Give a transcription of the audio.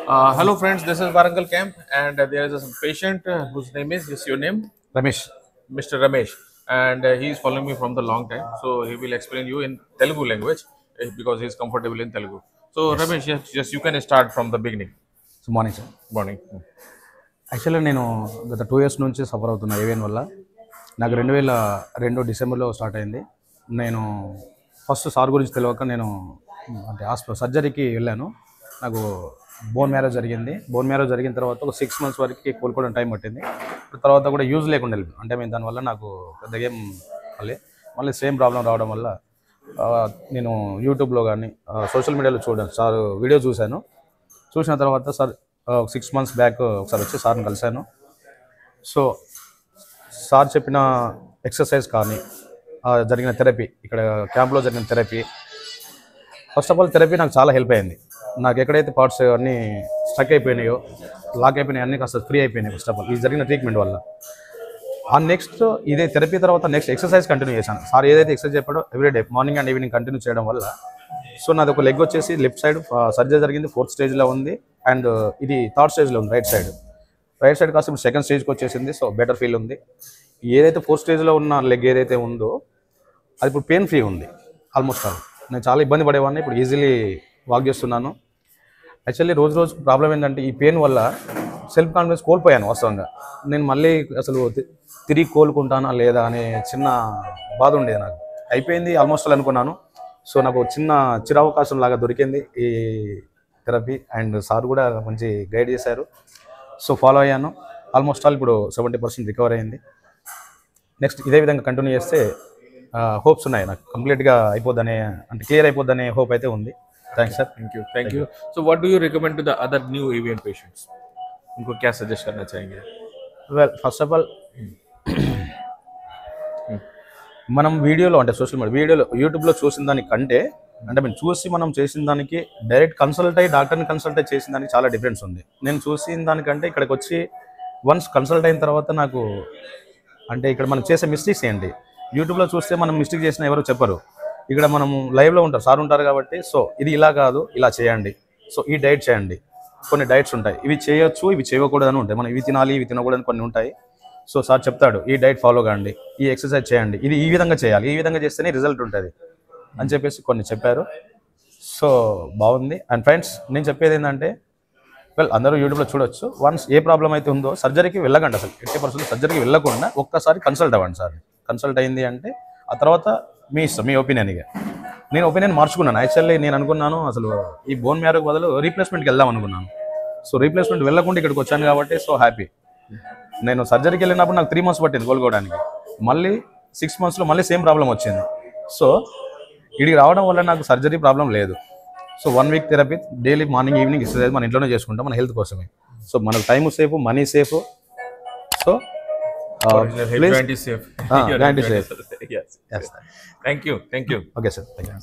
Hello friends, this is Warangal Camp and there is a patient whose name is your name? Ramesh. Mr. Ramesh, and he is following me from the long time, so he will explain you in Telugu language because he is comfortable in Telugu. So Yes. Ramesh, yes, you can start from the beginning. So morning sir. Morning. యాక్చువల్గా నేను గత 2 years నుంచి suffer అవుతున్నా avian వల్ల. నాకు 2002 డిసెంబర్లో start అయింది. నేను ఫస్ట్ సార్ గురించి తెలియక నేను అంటే సర్జరీకి వెళ్ళాను. నాకు బోన్ మ్యారేజ్ జరిగింది. బోన్ మ్యారేజ్ జరిగిన తర్వాత ఒక 6 months వరకు కోలుకోవడం టైం పట్టింది. తర్వాత కూడా యూజ్ లేకుండా వెళ్ళింది. అంటే మేము దానివల్ల నాకు పెద్దగా ఏం మళ్ళీ సేమ్ ప్రాబ్లం రావడం వల్ల నేను యూట్యూబ్లో కానీ సోషల్ మీడియాలో సార్ వీడియో చూసిన తర్వాత సార్ 6 months బ్యాక్ ఒకసారి వచ్చి సార్ని కలిశాను. సో సార్ చెప్పిన ఎక్సర్సైజ్ కానీ జరిగిన థెరపీ, ఇక్కడ క్యాంప్లో జరిగిన therapy, first of all therapy నాకు చాలా హెల్ప్ అయింది. నాకు ఎక్కడైతే పార్ట్స్ అన్నీ స్ట్రక్ అయిపోయినాయో, లాక్ అయిపోయినాయి, అన్నీ కాస్త ఫ్రీ అయిపోయినాయి ఫస్ట్ ఆఫ్ ఆల్ ఈ జరిగిన ట్రీట్మెంట్ వల్ల. నెక్స్ట్ ఇదే థెరపీ తర్వాత నెక్స్ట్ ఎక్సర్సైజ్ కంటిన్యూ చేశాను. సార్ ఏదైతే ఎక్సర్సైజ్ చెప్పాడో everyday morning and evening continue చేయడం వల్ల సో నాది ఒక లెగ్ వచ్చేసి లెఫ్ట్ సైడ్ సర్జరీ జరిగింది, 4th స్టేజ్లో ఉంది. అండ్ ఇది 3rd స్టేజ్లో ఉంది. రైట్ సైడ్ కాస్త ఇప్పుడు 2nd స్టేజ్కి వచ్చేసింది. సో బెటర్ ఫీల్ ఉంది. ఏదైతే 4th స్టేజ్లో ఉన్న లెగ్ ఏదైతే ఉందో అది ఇప్పుడు పెయిన్ ఫ్రీ ఉంది ఆల్మోస్ట్ ఆల్. నేను చాలా ఇబ్బంది పడేవాడిని, ఇప్పుడు ఈజీలీ వాక్ చేస్తున్నాను. యాక్చువల్లీ రోజు ప్రాబ్లం ఏంటంటే ఈ పెయిన్ వల్ల సెల్ఫ్ కాన్ఫిడెన్స్ కోల్పోయాను వాస్తవంగా. నేను మళ్ళీ అసలు తిరిగి కోలుకుంటానా లేదా అనే చిన్న బాధ ఉండేది నాకు. అయిపోయింది ఆల్మోస్ట్ ఆల్ అనుకున్నాను. సో నాకు చిన్న చిరావకాశం లాగా దొరికింది ఈ థెరపీ. అండ్ సార్ కూడా మంచి గైడ్ చేశారు. సో ఫాలో అయ్యాను. ఆల్మోస్ట్ ఆల్ ఇప్పుడు 70% రికవర్ అయింది. నెక్స్ట్ ఇదే విధంగా కంటిన్యూ చేస్తే హోప్స్ ఉన్నాయి నాకు కంప్లీట్గా అయిపోద్దనే, అంటే క్లియర్ అయిపోద్దనే హోప్ అయితే ఉంది. Thanks sir. Thank you. So what do you recommend to the other new AVN patients? उनको क्या सजेस्ट करना चाहेंगे? వెల్ ఫస్ట్ ఆఫ్ ఆల్ మనం వీడియోలో అంటే సోషల్ వీడియోలో యూట్యూబ్లో చూసిన దానికంటే అంటే మేము చూసి మనం చేసిన దానికి డైరెక్ట్ డాక్టర్ని కన్సల్ట్ అయ్యి చేసిన దానికి చాలా డిఫరెన్స్ ఉంది. నేను చూసిన దానికంటే ఇక్కడికి వచ్చి వన్స్ కన్సల్ట్ అయిన తర్వాత నాకు అంటే ఇక్కడ మనం చేసే మిస్టేక్స్ ఏంటి, యూట్యూబ్లో చూస్తే మనం మిస్టేక్ చేసిన ఎవరు చెప్పరు. ఇక్కడ మనము లైవ్లో ఉంటారు, సార్ ఉంటారు కాబట్టి సో ఇది ఇలా కాదు ఇలా చేయండి, సో ఈ డైట్ చేయండి, కొన్ని డైట్స్ ఉంటాయి, ఇవి చేయొచ్చు ఇవి చేయకూడదని ఉంటాయి, మనం ఇవి తినాలి ఇవి తినకూడదని కొన్ని ఉంటాయి. సో సార్ చెప్తాడు ఈ డైట్ ఫాలో కాండి, ఈ ఎక్సర్సైజ్ చేయండి, ఇది ఈ విధంగా చేయాలి, ఈ విధంగా చేస్తేనే రిజల్ట్ ఉంటుంది అని చెప్పేసి కొన్ని చెప్పారు. సో బాగుంది. అండ్ ఫ్రెండ్స్ నేను చెప్పేది ఏంటంటే అందరూ యూట్యూబ్లో చూడొచ్చు. వన్స్ ఏ ప్రాబ్లం అయితే ఉందో సర్జరీకి వెళ్ళకండి, అసలు 80% సర్జరీకి వెళ్ళకుండా ఒక్కసారి కన్సల్ట్ అవ్వండి. సార్ కన్సల్ట్ అయింది అంటే ఆ తర్వాత మీ ఇష్టం, మీ ఒపీనియన్. ఇక నేను ఒపీనియన్ మార్చుకున్నాను. యాక్చువల్లీ నేను అనుకున్నాను అసలు ఈ బోన్ మ్యారోకి బదులు రీప్లేస్మెంట్కి వెళ్దాం అనుకున్నాను. సో రీప్లేస్మెంట్ వెళ్ళకుండా ఇక్కడికి వచ్చాను కాబట్టి సో హ్యాపీ. నేను సర్జరీకి వెళ్ళినప్పుడు నాకు 3 months పట్టింది కోలుకోవడానికి. మళ్ళీ 6 monthsలో మళ్ళీ సేమ్ ప్రాబ్లం వచ్చింది. సో ఇక్కడికి రావడం వల్ల నాకు సర్జరీ ప్రాబ్లం లేదు. So 1 week therapy daily morning evening exercise మన ఇంట్లోనే చేసుకుంటాం, మన హెల్త్ కోసమే. సో మనకు time safe, money safe. So Joint is safe. Joint is safe. Yes. Thank you. Okay sir. Thank you.